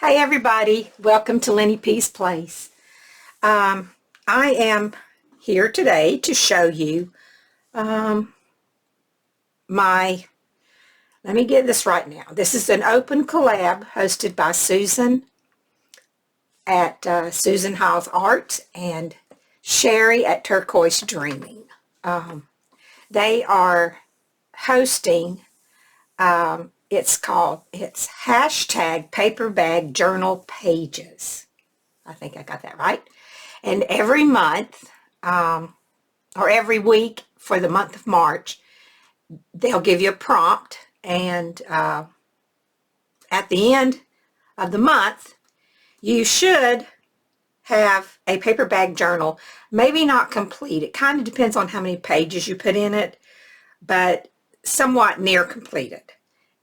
Hey everybody, welcome to Lenny P's Place. I am here today to show you my, let me get this right now. This is an open collab hosted by Susan at Susan House Art and Sheree at Turquoise Dreaming. They are hosting, it's hashtag paper bag journal pages. I think I got that right. And every month, or every week for the month of March, they'll give you a prompt, and at the end of the month, you should have a paper bag journal, maybe not complete. It kind of depends on how many pages you put in it, but somewhat near completed,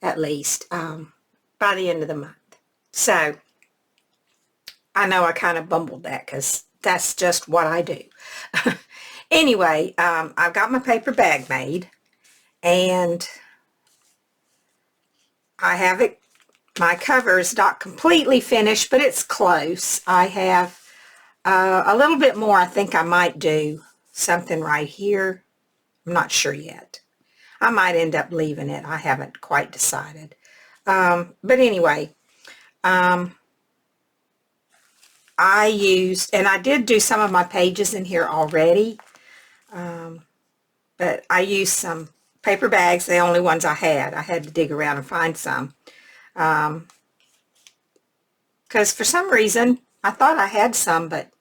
at least, by the end of the month. So, I know I kind of bumbled that because that's just what I do. Anyway, I've got my paper bag made, and I have it, my cover is not completely finished, but it's close. I have a little bit more. I think I might do something right here. I'm not sure yet. I might end up leaving it. I haven't quite decided. But anyway, I used, and I did do some of my pages in here already, but I used some paper bags, the only ones I had. I had to dig around and find some. Because for some reason, I thought I had some, but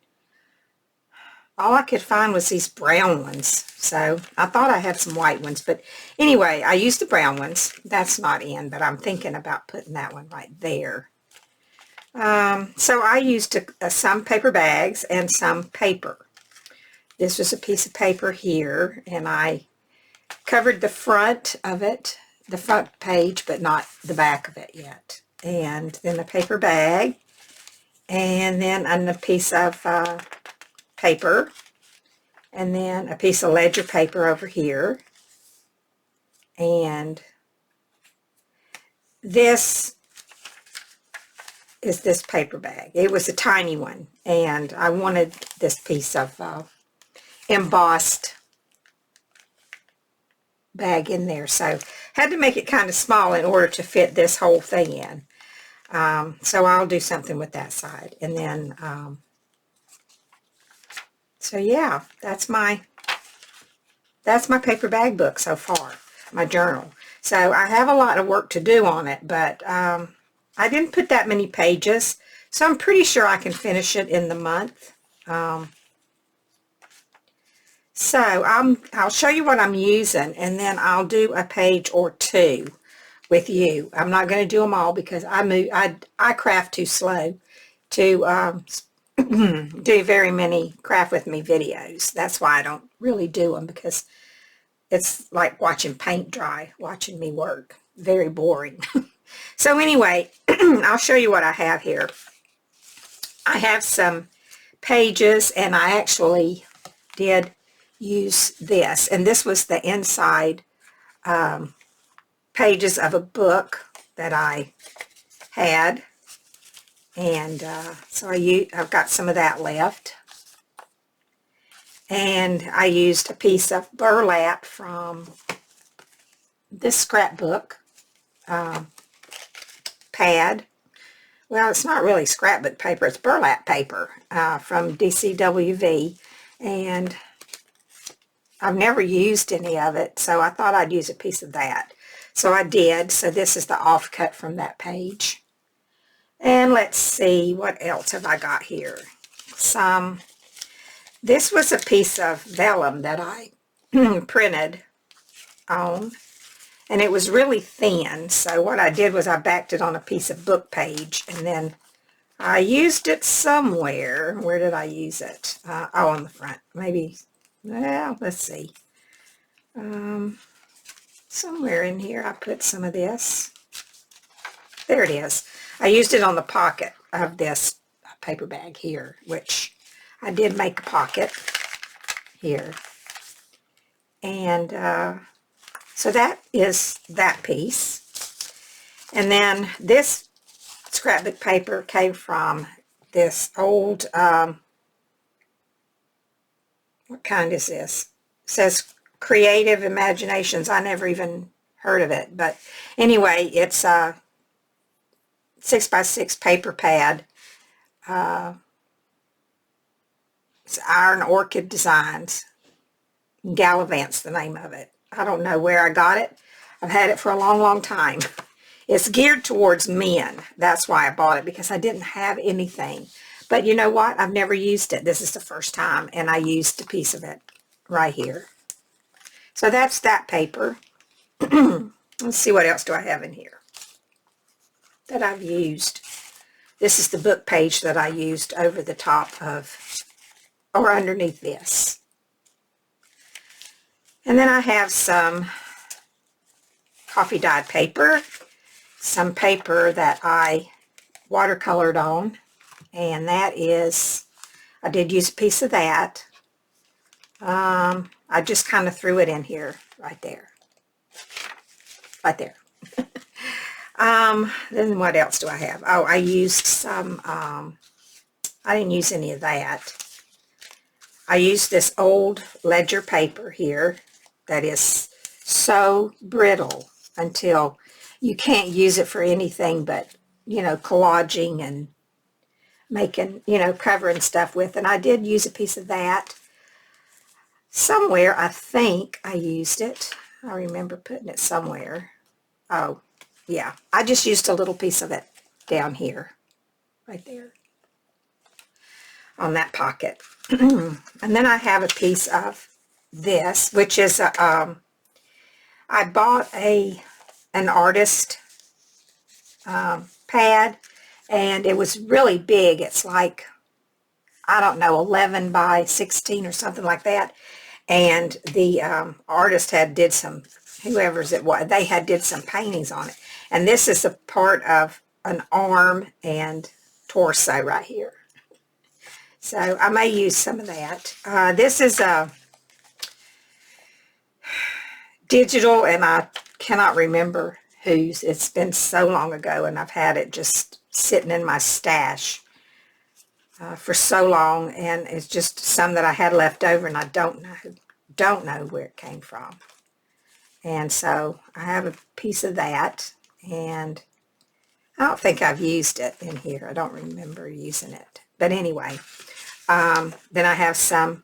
all I could find was these brown ones. So I thought I had some white ones. But anyway, I used the brown ones. That's not in, but I'm thinking about putting that one right there. So I used some paper bags and some paper. This was a piece of paper here, and I covered the front of it, the front page, but not the back of it yet. And then a paper bag, and then a piece of paper, and then a piece of ledger paper over here. And this is this paper bag. It was a tiny one, and I wanted this piece of embossed bag in there, so had to make it kind of small in order to fit this whole thing in. So I'll do something with that side, and then so yeah, that's my paper bag book so far, my journal. So I have a lot of work to do on it, but I didn't put that many pages, so I'm pretty sure I can finish it in the month. So I'll show you what I'm using, and then I'll do a page or two with you. I'm not going to do them all because I craft too slow to do very many craft with me videos. That's why I don't really do them, because it's like watching paint dry, watching me work. Very boring. So anyway, I'll show you what I have here. I have some pages, and I actually did use this, and this was the inside pages of a book that I had, and so I've got some of that left. And I used a piece of burlap from this scrapbook pad. Well, it's not really scrapbook paper, it's burlap paper from DCWV, and I've never used any of it, so I thought I'd use a piece of that. So I did. So this is the offcut from that page. And let's see, what else have I got here? This was a piece of vellum that I printed on, and it was really thin. So what I did was I backed it on a piece of book page, and then I used it somewhere. Where did I use it? Oh, on the front. Maybe, well, let's see. Somewhere in here I put some of this. There it is. I used it on the pocket of this paper bag here, which I did make a pocket here. And so that is that piece. And then this scrapbook paper came from this old, what kind is this? It says Creative Imaginations. I never even heard of it. But anyway, it's a 6x6 paper pad. It's Iron Orchid Designs. Gallivant's the name of it. I don't know where I got it. I've had it for a long, long time. It's geared towards men. That's why I bought it, because I didn't have anything. But you know what? I've never used it. This is the first time, and I used a piece of it right here. So that's that paper. Let's see, what else do I have in here that I've used. This is the book page that I used over the top of, or underneath this. And then I have some coffee dyed paper, some paper that I watercolored on, and that is, I did use a piece of that. I just kind of threw it in here, right there. Right there. Then what else do I have? Oh, I used some, I didn't use any of that. I used this old ledger paper here that is so brittle until you can't use it for anything but, you know, collaging and making, you know, covering stuff with. And I did use a piece of that. Somewhere, I think I used it. I remember putting it somewhere. Oh, yeah. I just used a little piece of it down here. Right there. On that pocket. And then I have a piece of this, which is a, I bought an artist pad, and it was really big. It's like, I don't know, 11 by 16 or something like that. And the artist did some, whoever's it was, they did some paintings on it. And this is a part of an arm and torso right here. So I may use some of that. This is a digital, and I cannot remember whose. It's been so long ago, and I've had it just sitting in my stash for so long, and it's just some that I had left over, and I don't know where it came from. And so I have a piece of that, and I don't think I've used it in here. I don't remember using it. But anyway, then I have some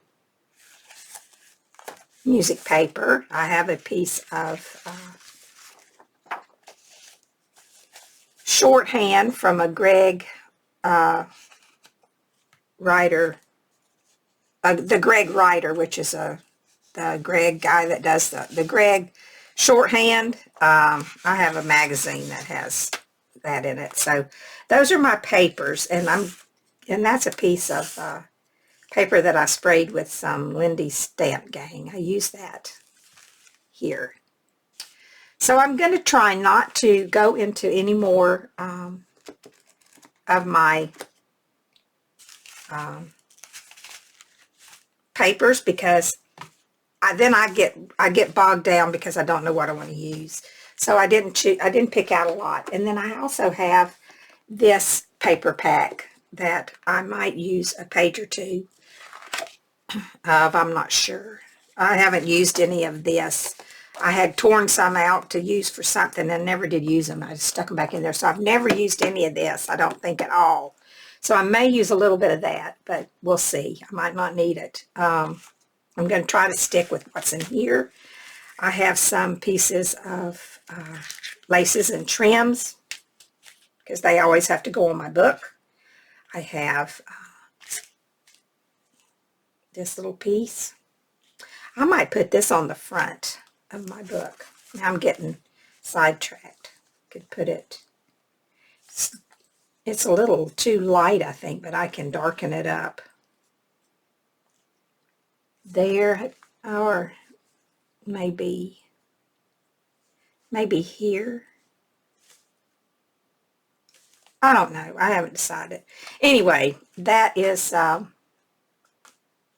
music paper. I have a piece of shorthand from a Greg writer, the Greg writer, which is the Greg guy that does the Greg shorthand. I have a magazine that has that in it. So those are my papers, and that's a piece of paper that I sprayed with some Lindy Stamp Gang. I use that here. So I'm going to try not to go into any more of my papers, because then I get bogged down because I don't know what I want to use. So I didn't pick out a lot. And then I also have this paper pack that I might use a page or two of. I'm not sure. I haven't used any of this. I had torn some out to use for something and never did use them. I just stuck them back in there. So I've never used any of this, I don't think, at all. So I may use a little bit of that, but we'll see. I might not need it. I'm going to try to stick with what's in here. I have some pieces of laces and trims, because they always have to go on my book. I have this little piece. I might put this on the front of my book. Now I'm getting sidetracked. Could put it, it's a little too light, I think, but I can darken it up. There, or maybe here. I don't know. I haven't decided. Anyway, that is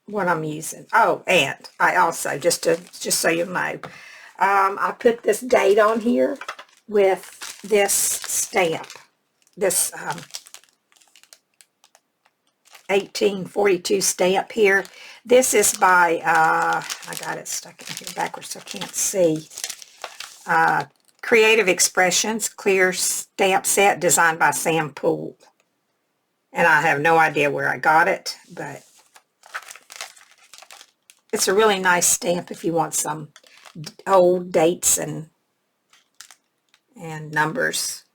what I'm using. Oh, and I also, just so you know, I put this date on here with this stamp. this 1842 stamp here. This is by, I got it stuck in here backwards so I can't see. Creative Expressions Clear Stamp Set designed by Sam Poole. And I have no idea where I got it, but it's a really nice stamp if you want some old dates and numbers.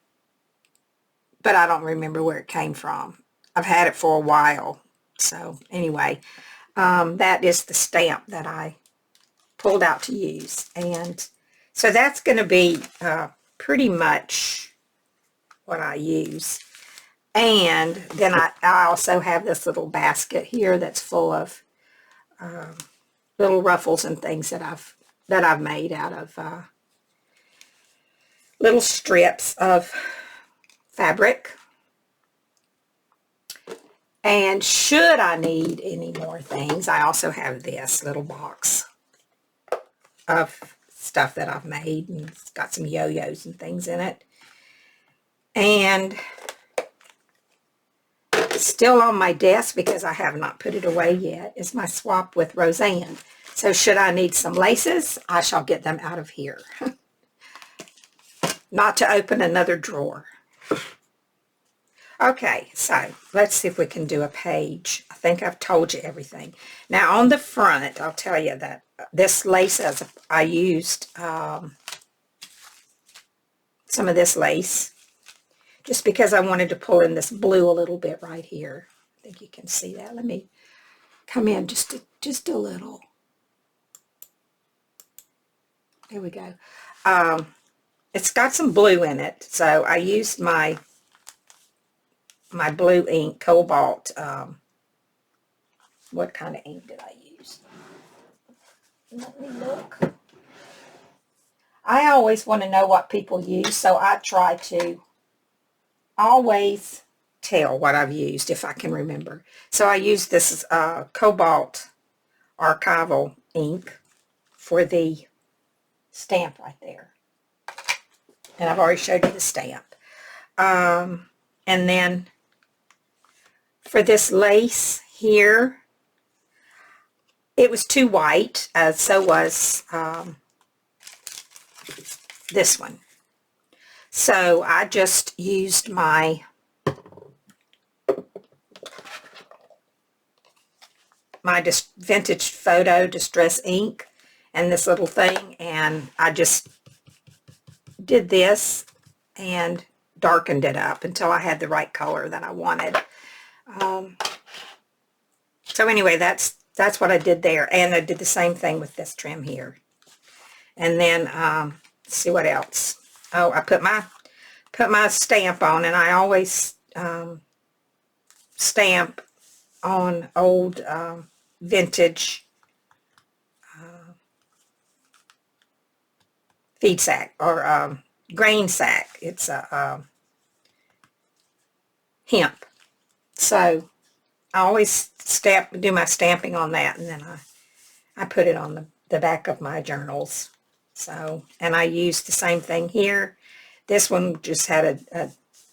But I don't remember where it came from. I've had it for a while. So anyway, that is the stamp that I pulled out to use. And so that's going to be pretty much what I use. And then I also have this little basket here that's full of little ruffles and things that I've made out of little strips of fabric. And should I need any more things, I also have this little box of stuff that I've made, and it's got some yo-yos and things in it. And still on my desk, because I have not put it away yet, is my swap with Roseanne. So should I need some laces, I shall get them out of here. Not to open another drawer. Okay, so let's see if we can do a page. I think I've told you everything. Now on the front, I'll tell you that this lace, I used some of this lace just because I wanted to pull in this blue a little bit right here. I think you can see that. Let me come in just a little. There we go. It's got some blue in it, so I used my blue ink, cobalt. What kind of ink did I use? Let me look. I always want to know what people use, so I try to always tell what I've used if I can remember. So I used this cobalt archival ink for the stamp right there. And I've already showed you the stamp. And then for this lace here, it was too white, so was this one. So I just used my vintage photo distress ink and this little thing, and I just did this and darkened it up until I had the right color that I wanted. So anyway, that's what I did there, and I did the same thing with this trim here. And then let's see what else. Oh, I put my stamp on, and I always stamp on old vintage feed sack or grain sack. It's a hemp. So I always do my stamping on that, and then I put it on the back of my journals. So, and I used the same thing here. This one just had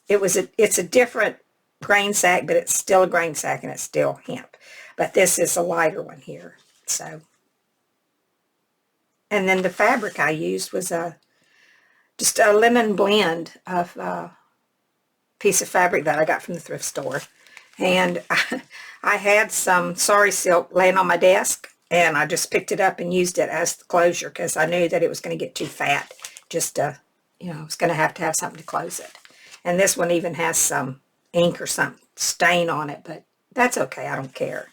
it's a different grain sack, but it's still a grain sack and it's still hemp. But this is a lighter one here. So, and then the fabric I used was just a linen blend of piece of fabric that I got from the thrift store. And I had some sari silk laying on my desk, and I just picked it up and used it as the closure because I knew that it was going to get too fat. Just you know, I was going to have something to close it. And this one even has some ink or some stain on it, but that's okay. I don't care.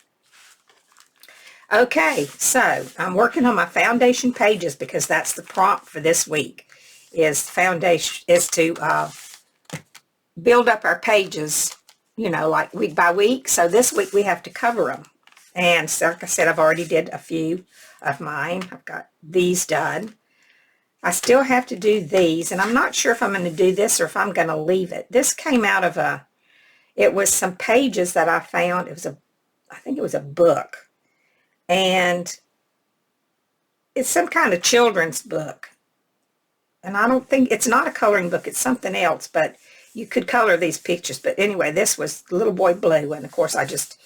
Okay, so I'm working on my foundation pages because that's the prompt for this week. Is to build up our pages, you know, like week by week. So this week we have to cover them. And so, like I said, I've already did a few of mine. I've got these done. I still have to do these, and I'm not sure if I'm going to do this or if I'm going to leave it. This came out of it was some pages that I found. I think it was a book. And it's some kind of children's book. And I don't think, it's not a coloring book, it's something else, but you could color these pictures, but anyway, this was Little Boy Blue, and of course I just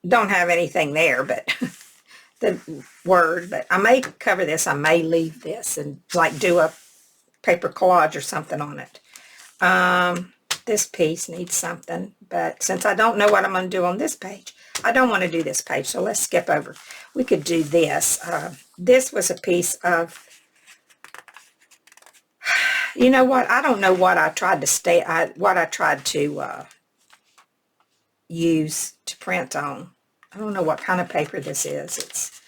don't have anything there but the word, but I may cover this. I may leave this and like do a paper collage or something on it. This piece needs something, but since I don't know what I'm going to do on this page, I don't want to do this page, so let's skip over. We could do this. This was a piece of, you know what, I don't know what I tried to use to print on. I don't know what kind of paper this is. It's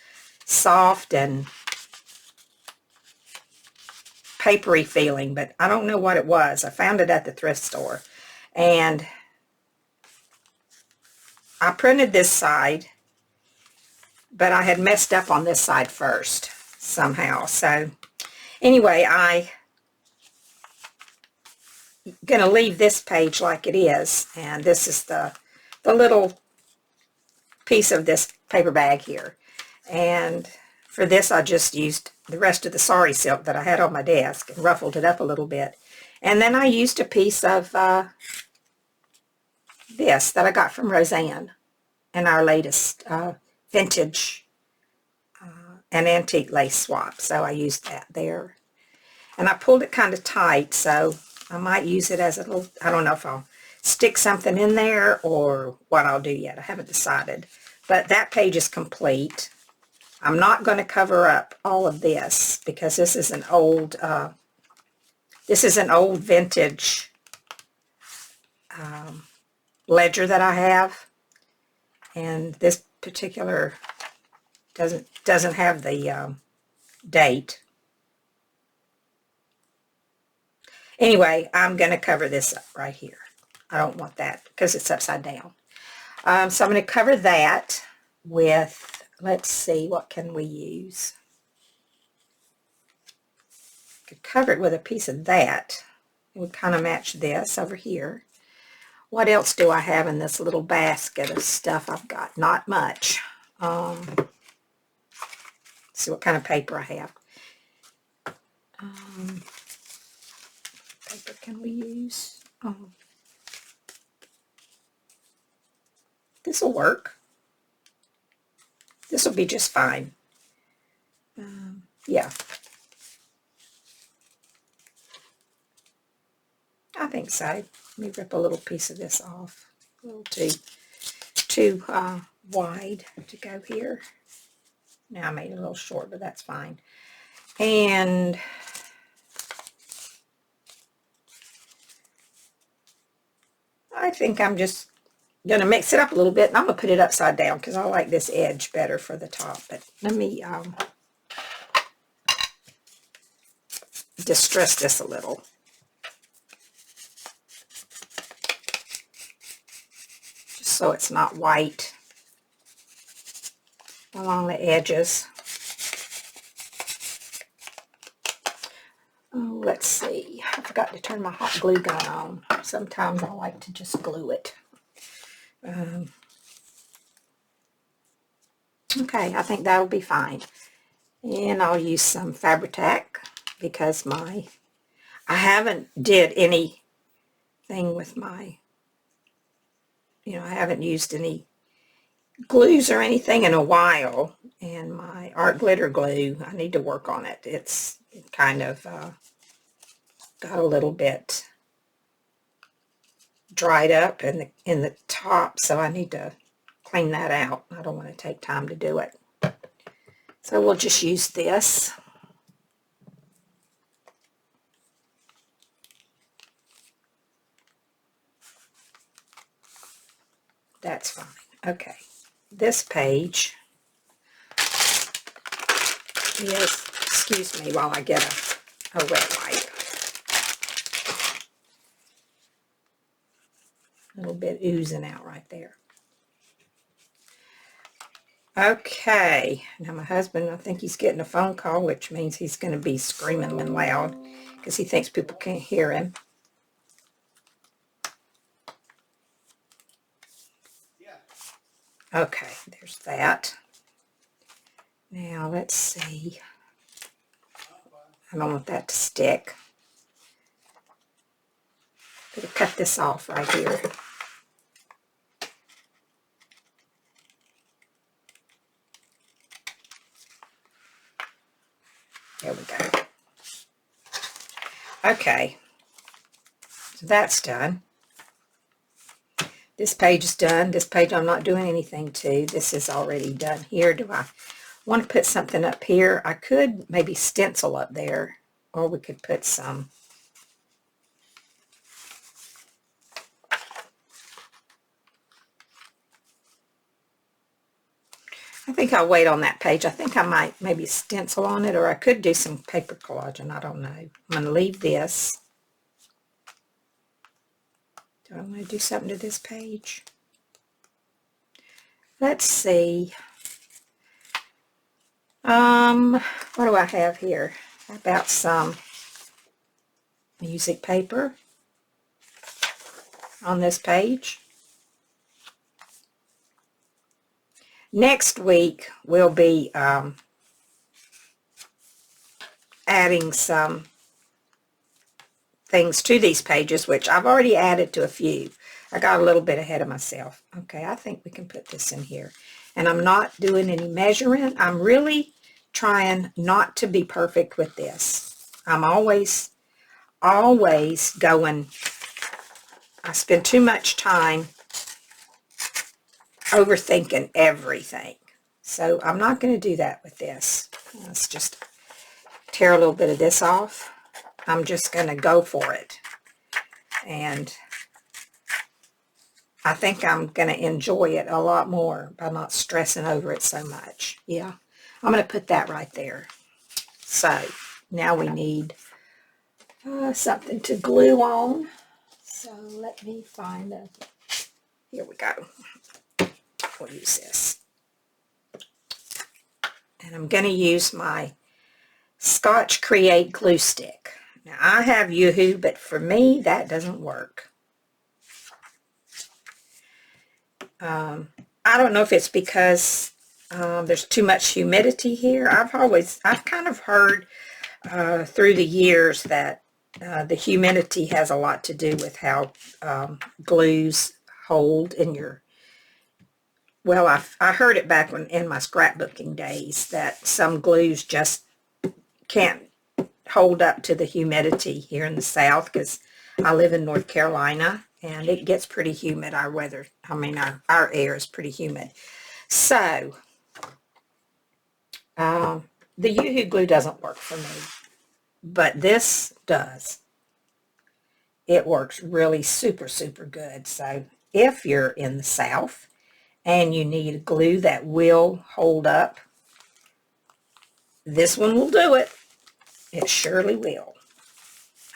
soft and papery feeling, but I don't know what it was. I found it at the thrift store, and I printed this side, but I had messed up on this side first somehow. So anyway, I'm going to leave this page like it is, and this is the little piece of this paper bag here. And for this, I just used the rest of the sari silk that I had on my desk and ruffled it up a little bit. And then I used a piece of this that I got from Roseanne in our latest vintage and antique lace swap. So I used that there. And I pulled it kind of tight, so I might use it as a little, I don't know if I'll stick something in there or what I'll do yet. I haven't decided. But that page is complete. I'm not going to cover up all of this because this is an old vintage ledger that I have, and this particular doesn't have the date. Anyway, I'm going to cover this up right here. I don't want that because it's upside down. So I'm going to cover that with, let's see, what can we use? Could cover it with a piece of that. It would kind of match this over here. What else do I have in this little basket of stuff I've got? Not much. Let's see what kind of paper I have. Paper can we use? This will work. This will be just fine. Yeah. I think so. Let me rip a little piece of this off. A little too wide to go here. Now I made it a little short, but that's fine. And I think I'm just going to mix it up a little bit, and I'm going to put it upside down because I like this edge better for the top. But let me distress this a little. Just so it's not white along the edges. Oh, let's see. I forgot to turn my hot glue gun on. Sometimes I like to just glue it. Okay, I think that'll be fine. And I'll use some Fabri-Tac because I haven't did anything with my, I haven't used any glues or anything in a while. And my art glitter glue, I need to work on it. It kind of got a little bit dried up in the top, so I need to clean that out. I don't want to take time to do it. So we'll just use this. That's fine. Okay. This page is, excuse me while I get a wet wipe. A little bit oozing out right there. Okay, now my husband, I think he's getting a phone call, which means he's going to be screaming and loud because he thinks people can't hear him. Okay, there's that. Now let's see. I don't want that to stick. Should have cut this off right here. There we go. Okay, so that's done. This page is done. This page I'm not doing anything to. This is already done here. Do I want to put something up here? I could maybe stencil up there, or we could put some. I think I'll wait on that page. I think I might maybe stencil on it, or I could do some paper collaging. I don't know. I'm going to leave this. Do I want to do something to this page? Let's see. What do I have here? How about some music paper on this page? Next week we'll be adding some things to these pages, which I've already added to a few. I got a little bit ahead of myself. Okay, I think we can put this in here. And I'm not doing any measuring. I'm really trying not to be perfect with this. I'm always going, I spend too much time overthinking everything. So I'm not going to do that with this. Let's just tear a little bit of this off. I'm just going to go for it. And I think I'm going to enjoy it a lot more by not stressing over it so much. Yeah, I'm going to put that right there. So now we need something to glue on. So let me find a, here we go. We'll use this. And I'm going to use my Scotch Create glue stick. Now I have Yoo-hoo, but for me that doesn't work. I don't know if it's because there's too much humidity here. I've kind of heard through the years that the humidity has a lot to do with how glues hold in your, well, I heard it back when in my scrapbooking days that some glues just can't hold up to the humidity here in the South, because I live in North Carolina and it gets pretty humid. Our weather, I mean our air is pretty humid. So the Yoo-hoo glue doesn't work for me, but this does. It works really super good. So if you're in the South and you need a glue that will hold up, this one will do it. It surely will.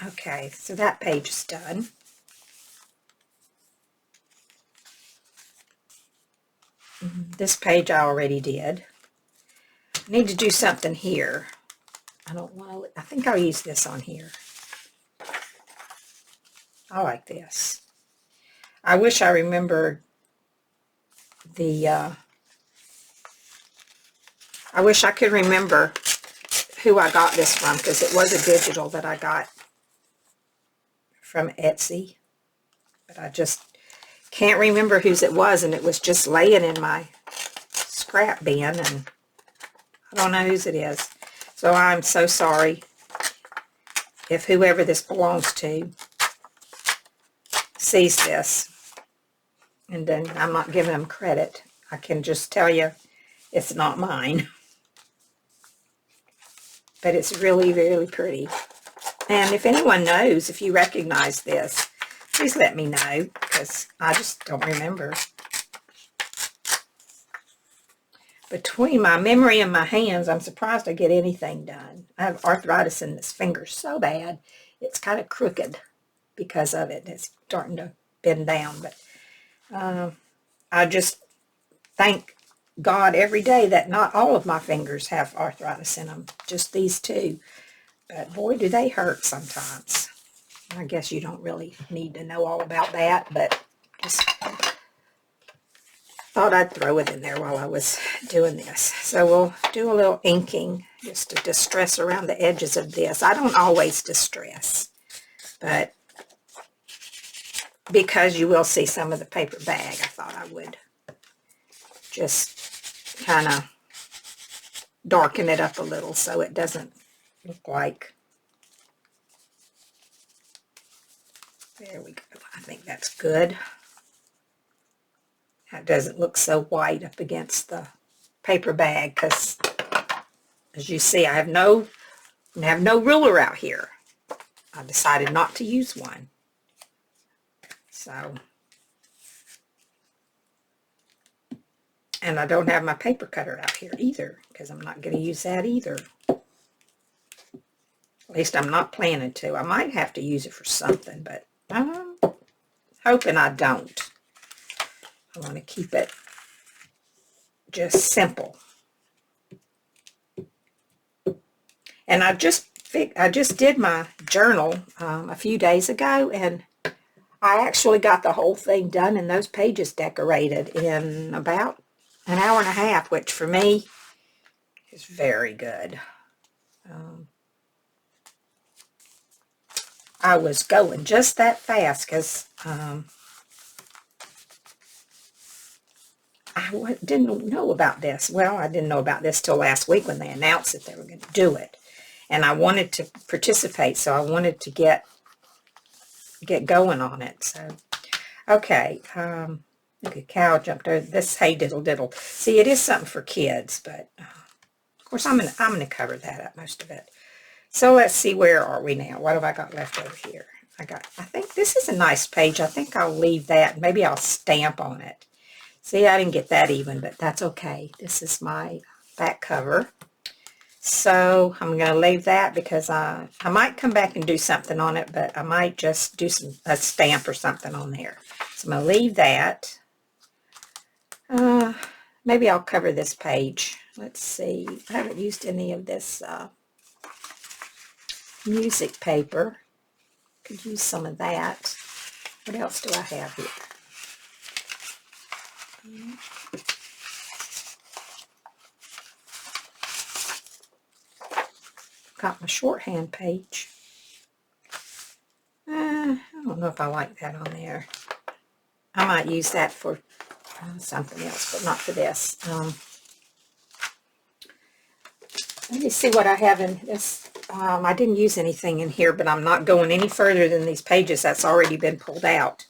Okay, so that page is done. This page I already did. I need to do something here. I don't want to, I think I'll use this on here. I like this. I wish I remembered the, I wish I could remember who I got this from, because it was a digital that I got from Etsy. But I just can't remember whose it was, and it was just laying in my scrap bin, and I don't know whose it is. So I'm so sorry if whoever this belongs to sees this, and then I'm not giving them credit. I can just tell you it's not mine. But it's really pretty. And if anyone knows, if you recognize this, please let me know, because I just don't remember. Between my memory and my hands, I'm surprised I get anything done. I have arthritis in this finger so bad, it's kind of crooked because of it. It's starting to bend down. But I just thank God every day that not all of my fingers have arthritis in them, just these two. But boy, do they hurt sometimes. I guess you don't really need to know all about that, but just thought I'd throw it in there while I was doing this. So we'll do a little inking just to distress around the edges of this. I don't always distress, but because you will see some of the paper bag, I thought I would just kind of darken it up a little so it doesn't look like. There we go. I think that's good. That doesn't look so white up against the paper bag because, as you see, I have no ruler out here. I decided not to use one. So, and I don't have my paper cutter out here either because I'm not going to use that either. At least I'm not planning to. I might have to use it for something, but I'm hoping I don't. I want to keep it just simple. And I just did my journal a few days ago, and I actually got the whole thing done and those pages decorated in about an hour and a half, which for me is very good. I was going just that fast because I didn't know about this. Well, I didn't know about this till last week when they announced that they were going to do it. And I wanted to participate, so I wanted to get going on it. So, okay, look, a cow jumped over this. Hey, diddle diddle. See, it is something for kids, but of course I'm gonna cover that up, most of it. So let's see, where are we now? What have I got left over here? I think this is a nice page. I think I'll leave that. Maybe I'll stamp on it. See, I didn't get that even, but that's okay. This is my back cover. So I'm going to leave that because I might come back and do something on it, but I might just do a stamp or something on there. So I'm going to leave that. Maybe I'll cover this page. Let's see. I haven't used any of this music paper. Could use some of that. What else do I have here? Got my shorthand page. I don't know if I like that on there. I might use that for something else, but not for this. Let me see what I have in this. I didn't use anything in here, but I'm not going any further than these pages. That's already been pulled out.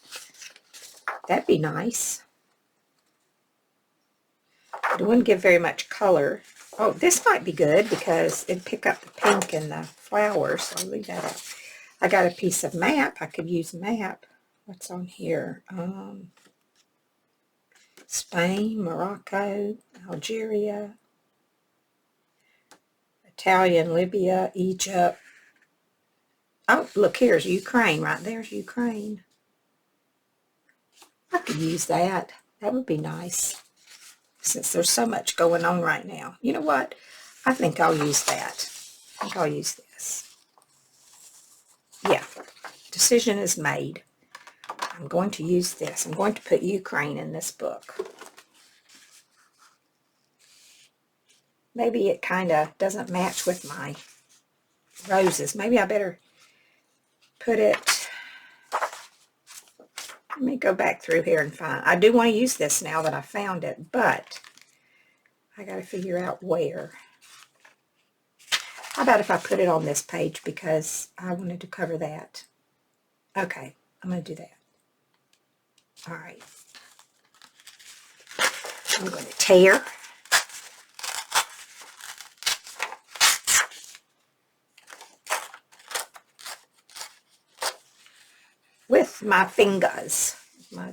That'd be nice. It wouldn't give very much color. Oh, this might be good because it'd pick up the pink and the flowers. So I'll leave that out. I got a piece of map. I could use a map. What's on here? Spain, Morocco, Algeria, Italian, Libya, Egypt. Oh, look, here's Ukraine. Right there's Ukraine. I could use that. That would be nice. Since there's so much going on right now. You know what? I think I'll use that. I think I'll use this. Yeah. Decision is made. I'm going to use this. I'm going to put Ukraine in this book. Maybe it kind of doesn't match with my roses. Maybe I better put it... Let me go back through here and find... I do want to use this now that I found it, but I got to figure out where. How about if I put it on this page because I wanted to cover that? Okay, I'm going to do that. All right. I'm going to tear. With my fingers, my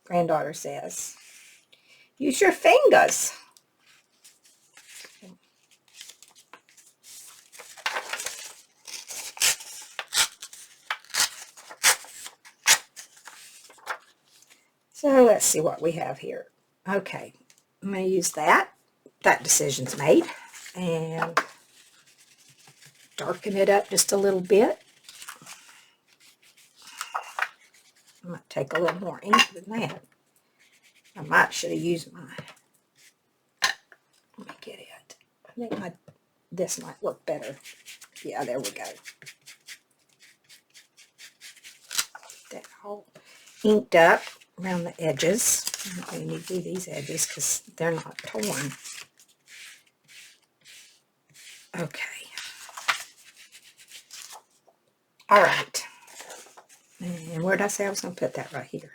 granddaughter says. Use your fingers. So let's see what we have here. Okay, I'm going to use that. That decision's made. And darken it up just a little bit. I might take a little more ink than that. I should have used my... Let me get it. I think this might work better. Yeah, there we go. That whole... inked up around the edges. I don't really need to do these edges because they're not torn. Okay. All right. And where did I say I was going to put that? Right here?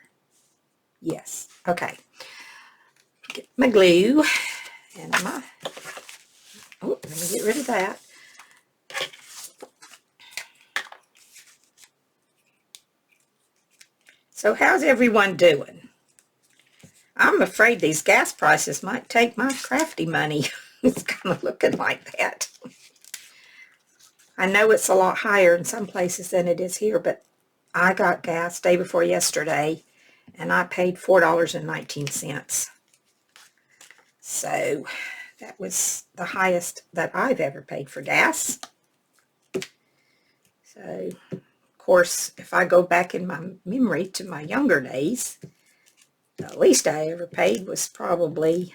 Yes. Okay. Get my glue and my... Oh, let me get rid of that. So how's everyone doing? I'm afraid these gas prices might take my crafty money. It's kind of looking like that. I know it's a lot higher in some places than it is here, but I got gas day before yesterday, and I paid $4.19. So that was the highest that I've ever paid for gas. So, of course, if I go back in my memory to my younger days, the least I ever paid was probably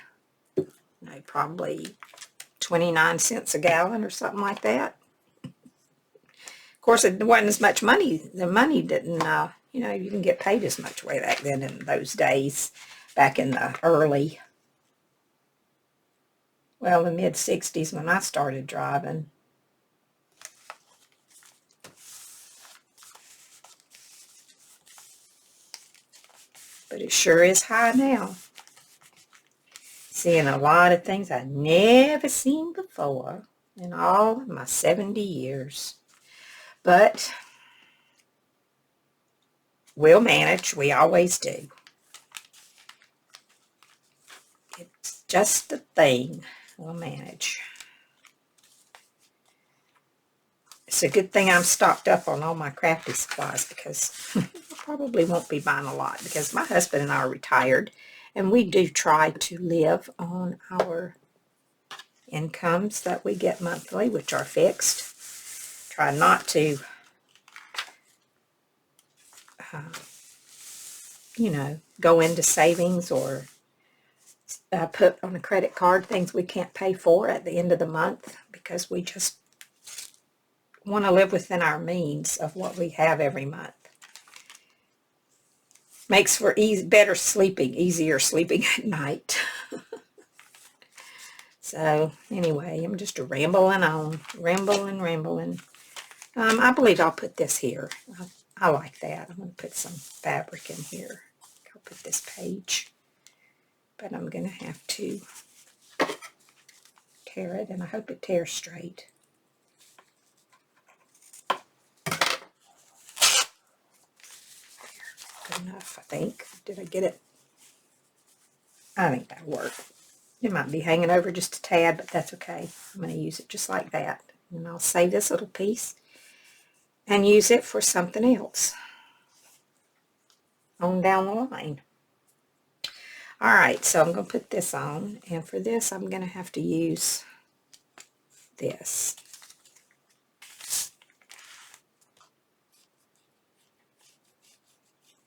29 cents a gallon or something like that. Of course, it wasn't as much money. The money didn't, you didn't get paid as much way back then in those days, back in the the mid-60s when I started driving. But it sure is high now. Seeing a lot of things I've never seen before in all of my 70 years. But we'll manage. We always do. It's just the thing. We'll manage. It's a good thing I'm stocked up on all my crafty supplies because I probably won't be buying a lot because my husband and I are retired and we do try to live on our incomes that we get monthly, which are fixed. Try not to, go into savings or put on a credit card things we can't pay for at the end of the month because we just want to live within our means of what we have every month. Makes for better sleeping, easier sleeping at night. So anyway, I'm just rambling on, rambling. I believe I'll put this here. I like that. I'm going to put some fabric in here. I'll put this page. But I'm going to have to tear it, and I hope it tears straight. Good enough, I think. Did I get it? I think that'll work. It might be hanging over just a tad, but that's okay. I'm going to use it just like that. And I'll save this little piece and use it for something else on down the line. Alright, so I'm going to put this on, and for this I'm going to have to use this.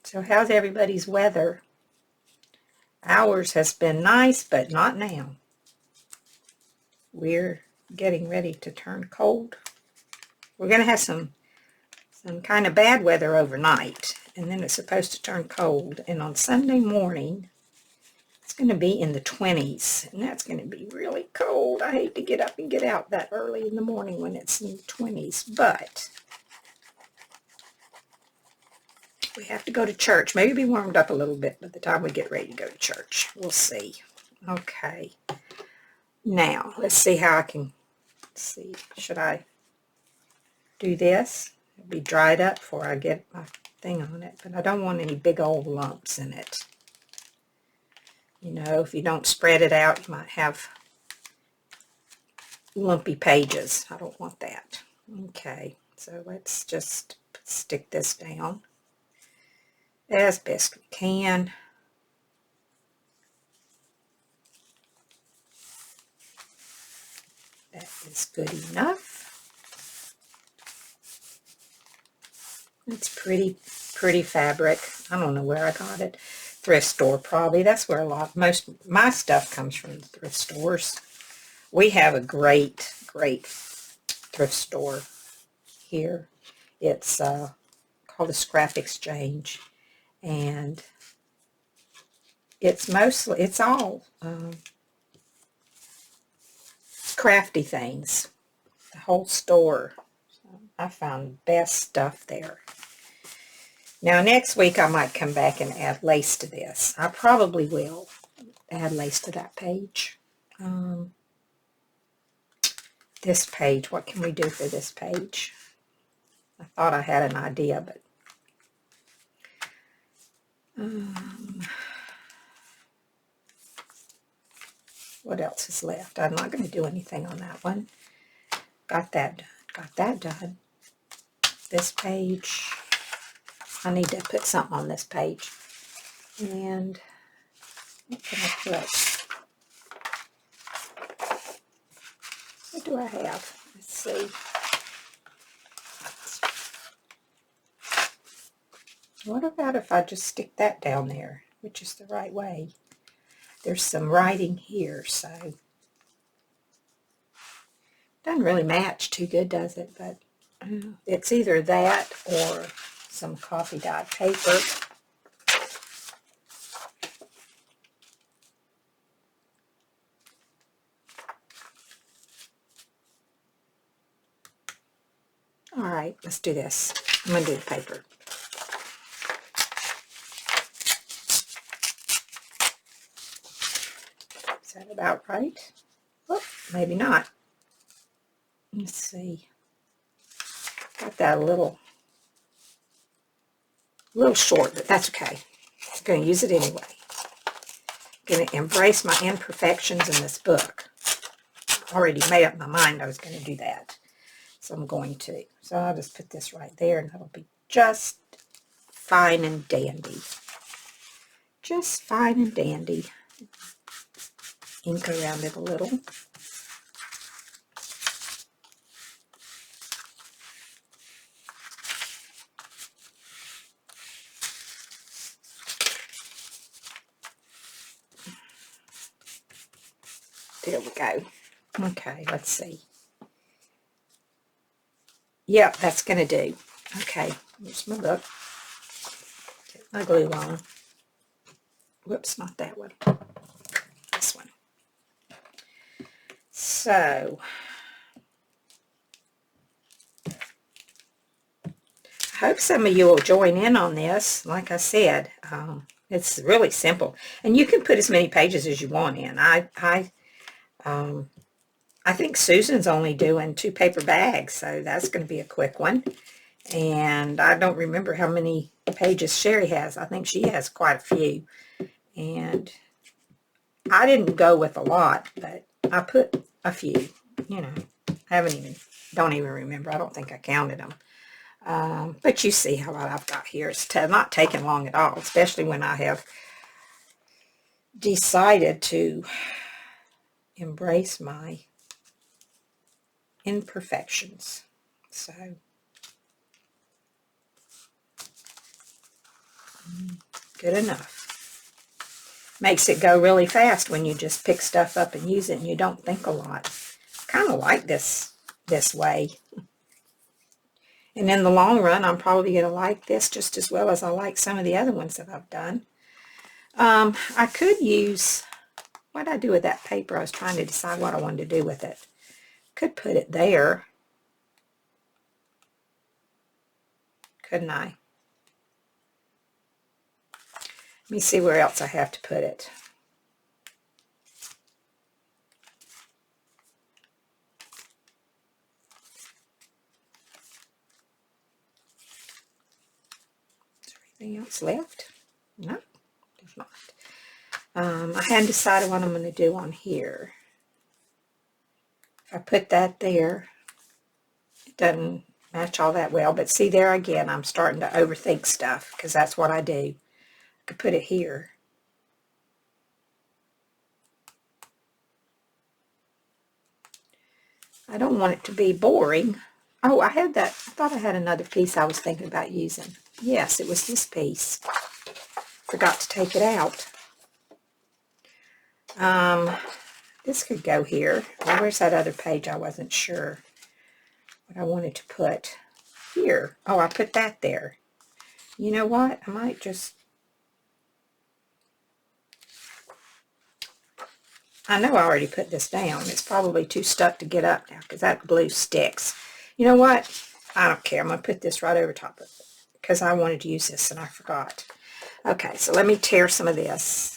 So how's everybody's weather? Ours has been nice, but not now. We're getting ready to turn cold. We're going to have some kind of bad weather overnight, and then it's supposed to turn cold. And on Sunday morning, it's going to be in the 20s, and that's going to be really cold. I hate to get up and get out that early in the morning when it's in the 20s, but we have to go to church. Maybe be warmed up a little bit by the time we get ready to go to church. We'll see. Okay. Now, let's see how I can see. Should I do this? It'll be dried up before I get my thing on it, but I don't want any big old lumps in it. If you don't spread it out, you might have lumpy pages. I don't want that. Okay, so let's just stick this down as best we can. That is good enough. It's pretty fabric. I don't know where I got it. Thrift store probably. That's where most of my stuff comes from, the thrift stores. We have a great thrift store here. It's called the Scrap Exchange, And it's all crafty things. The whole store. So I found the best stuff there. Now next week I might come back and add lace to this. I probably will add lace to that page. This page, what can we do for this page? I thought I had an idea, but what else is left? I'm not going to do anything on that one. Got that done. Got that done. This page, I need to put something on this page. And what can I put? What do I have? Let's see. What about if I just stick that down there, which is the right way? There's some writing here, so doesn't really match too good, does it? But it's either that or some coffee dyed paper. All right, let's do this. I'm going to do the paper. Is that about right? Oh, maybe not. Let's see. Got that a little short, but that's okay. I'm going to use it anyway. I'm going to embrace my imperfections in this book. I already made up my mind I was going to do that. So I'm going to. So I'll just put this right there, and that'll be just fine and dandy. Just fine and dandy. Ink around it a little. There we go. Okay, let's see. Yep, that's going to do. Okay, here's my book. Get my glue on. Whoops, not that one. This one. So, I hope some of you will join in on this. Like I said, it's really simple. And you can put as many pages as you want in. I think Susan's only doing 2 paper bags, so that's going to be a quick one. And I don't remember how many pages Sheree has. I think she has quite a few. And I didn't go with a lot, but I put a few. You know, don't even remember. I don't think I counted them. But you see how what I've got here. It's not taking long at all, especially when I have decided to embrace my imperfections. So, good enough. Makes it go really fast when you just pick stuff up and use it and you don't think a lot. Kind of like this way. And in the long run, I'm probably going to like this just as well as I like some of the other ones that I've done. I could use, what did I do with that paper? I was trying to decide what I wanted to do with it. Could put it there. Couldn't I? Let me see where else I have to put it. Is there anything else left? No, there's not. I hadn't decided what I'm going to do on here. If I put that there, it doesn't match all that well. But see, there again, I'm starting to overthink stuff because that's what I do. I could put it here. I don't want it to be boring. Oh, I had that. I thought I had another piece I was thinking about using. Yes, it was this piece. Forgot to take it out. This could go here. Well, where's that other page? I wasn't sure what I wanted to put here. Oh, I put that there. You know what? I might just I know I already put this down. It's probably too stuck to get up now because that glue sticks. You know what? I don't care. I'm going to put this right over top of it because I wanted to use this and I forgot. Okay, so let me tear some of this.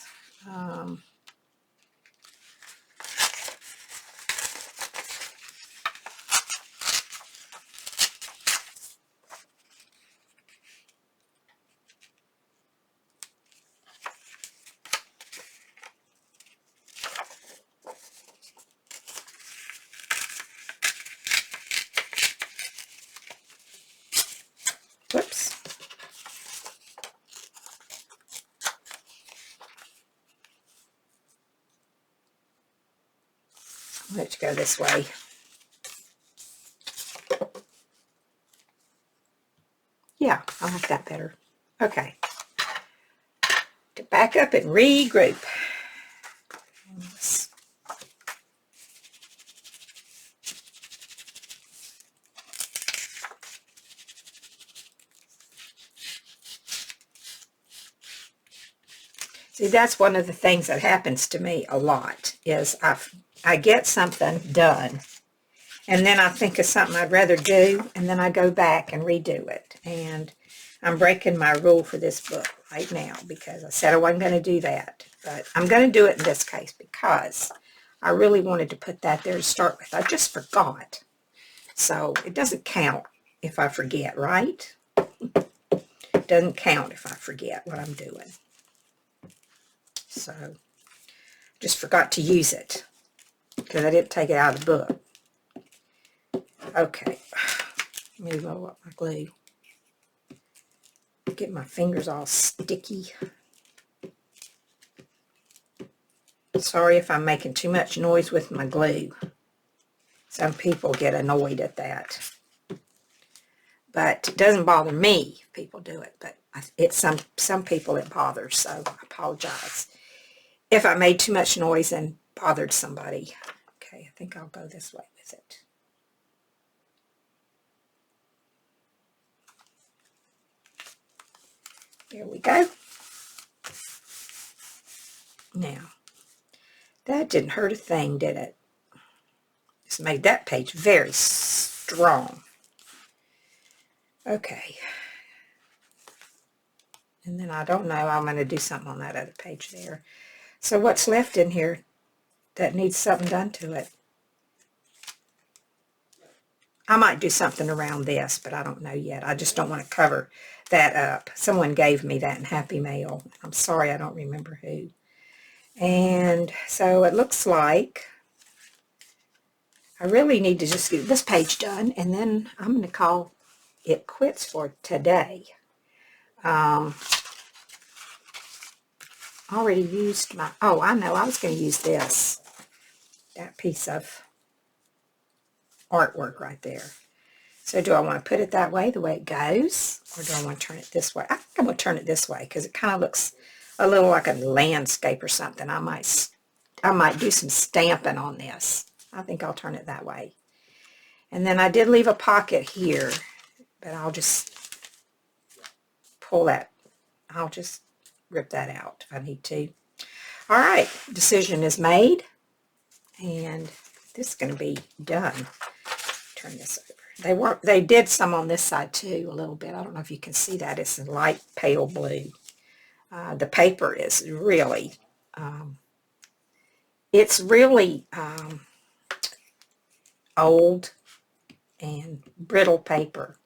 Whoops. Let's go this way. Yeah, I like that better. Okay. To back up and regroup. See, that's one of the things that happens to me a lot is I get something done and then I think of something I'd rather do and then I go back and redo it. And I'm breaking my rule for this book right now because I said I wasn't going to do that. But I'm going to do it in this case because I really wanted to put that there to start with. I just forgot. So it doesn't count if I forget, right? It doesn't count if I forget what I'm doing. So just forgot to use it because I didn't take it out of the book. Okay, let me roll up my glue. Get my fingers all sticky. Sorry if I'm making too much noise with my glue. Some people get annoyed at that. But it doesn't bother me if people do it, but it's some people it bothers, so I apologize if I made too much noise and bothered somebody. Okay, I think I'll go this way with it. There we go. Now, that didn't hurt a thing, did it? Just made that page very strong. Okay. And then I don't know, I'm going to do something on that other page there. So what's left in here that needs something done to it? I might do something around this, but I don't know yet. I just don't want to cover that up. Someone gave me that in Happy Mail. I'm sorry, I don't remember who. And so it looks like I really need to just get this page done, and then I'm going to call it quits for today. I already used my, oh, I know, I was going to use this, that piece of artwork right there. So do I want to put it that way, the way it goes, or do I want to turn it this way? I think I'm going to turn it this way because it kind of looks a little like a landscape or something. I might do some stamping on this. I think I'll turn it that way. And then I did leave a pocket here, but I'll just pull that. I'll just rip that out if I need to. All right, decision is made, and this is going to be done. Turn this over. They did some on this side too, a little bit. I don't know if you can see that. It's a light pale blue. The paper is really, it's really old and brittle paper.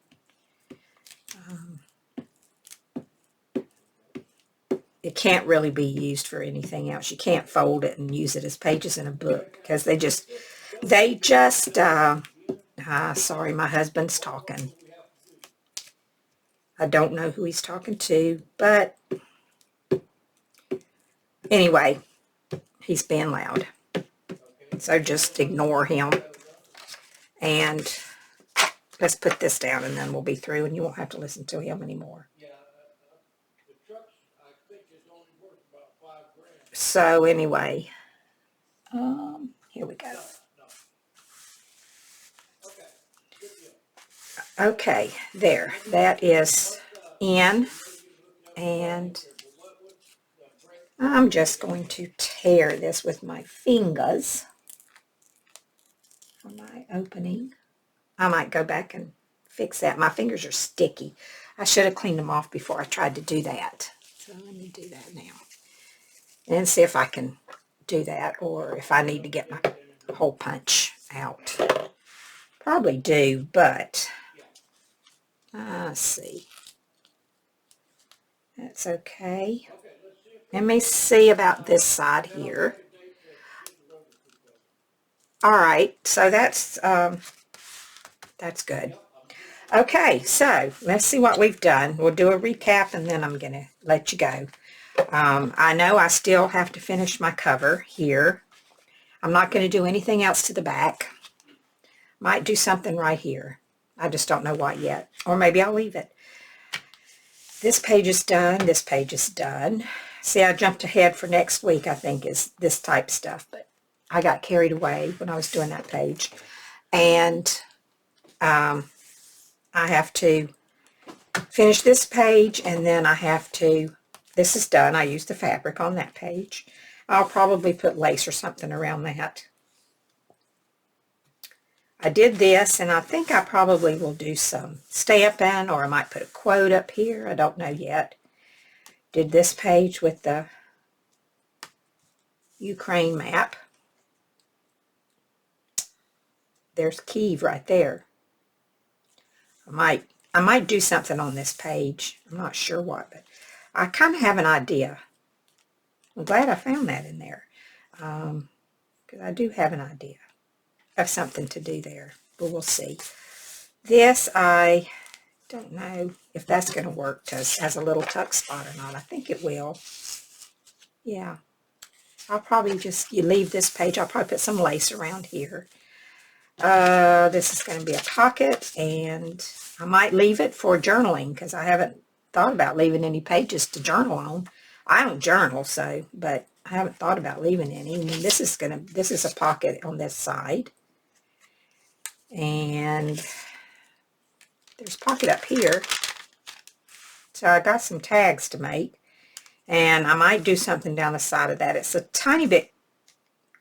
It can't really be used for anything else. You can't fold it and use it as pages in a book because they just, sorry, my husband's talking. I don't know who he's talking to, but anyway, he's being loud. So just ignore him. And let's put this down and then we'll be through and you won't have to listen to him anymore. So anyway, here we go. Okay, there. That is in. And I'm just going to tear this with my fingers for my opening. I might go back and fix that. My fingers are sticky. I should have cleaned them off before I tried to do that. So let me do that now. And see if I can do that, or if I need to get my hole punch out. Probably do, but let's see. That's okay. Let me see about this side here. All right, so that's good. Okay, so let's see what we've done. We'll do a recap, and then I'm going to let you go. I know I still have to finish my cover here. I'm not going to do anything else to the back. Might do something right here. I just don't know what yet. Or maybe I'll leave it. This page is done. This page is done. See, I jumped ahead for next week, I think, is this type stuff. But I got carried away when I was doing that page. And I have to finish this page, and then I have to, this is done. I used the fabric on that page. I'll probably put lace or something around that. I did this, and I think I probably will do some stamping, or I might put a quote up here. I don't know yet. Did this page with the Ukraine map. There's Kyiv right there. I might do something on this page. I'm not sure what, but I kind of have an idea. I'm glad I found that in there, because I do have an idea of something to do there, but we'll see. This, I don't know if that's going to work as a little tuck spot or not. I think it will. Yeah. I'll probably just, you leave this page, I'll probably put some lace around here. This is going to be a pocket, and I might leave it for journaling, because I haven't thought about leaving any pages to journal on. I don't journal, so, but I haven't thought about leaving any. And this is a pocket on this side. And there's a pocket up here. So I got some tags to make. And I might do something down the side of that. It's a tiny bit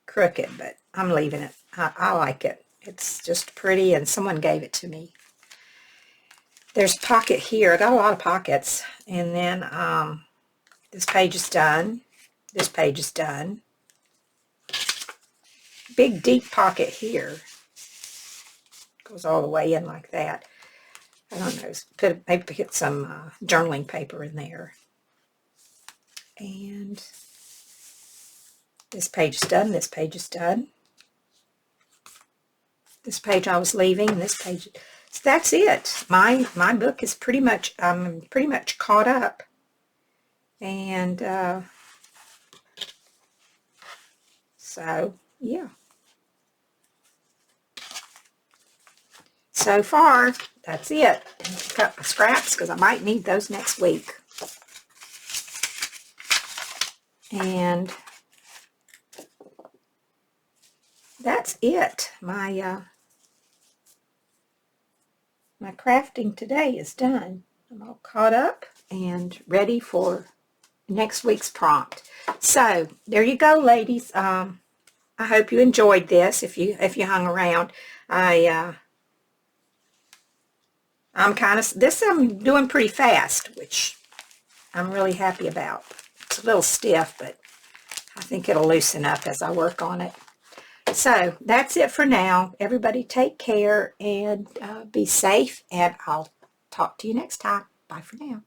crooked, but I'm leaving it. I like it. It's just pretty, and someone gave it to me. There's a pocket here. I got a lot of pockets. And then this page is done. This page is done. Big deep pocket here. Goes all the way in like that. I don't know. Maybe put some journaling paper in there. And this page is done. This page is done. This page I was leaving, and this page. So that's it. My book is pretty much caught up. And so yeah. So far, that's it. Cut my scraps because I might need those next week. And that's it. My crafting today is done. I'm all caught up and ready for next week's prompt. So there you go, ladies. I hope you enjoyed this. If you hung around, I'm doing pretty fast, which I'm really happy about. It's a little stiff, but I think it'll loosen up as I work on it. So that's it for now. Everybody take care and be safe, and I'll talk to you next time. Bye for now.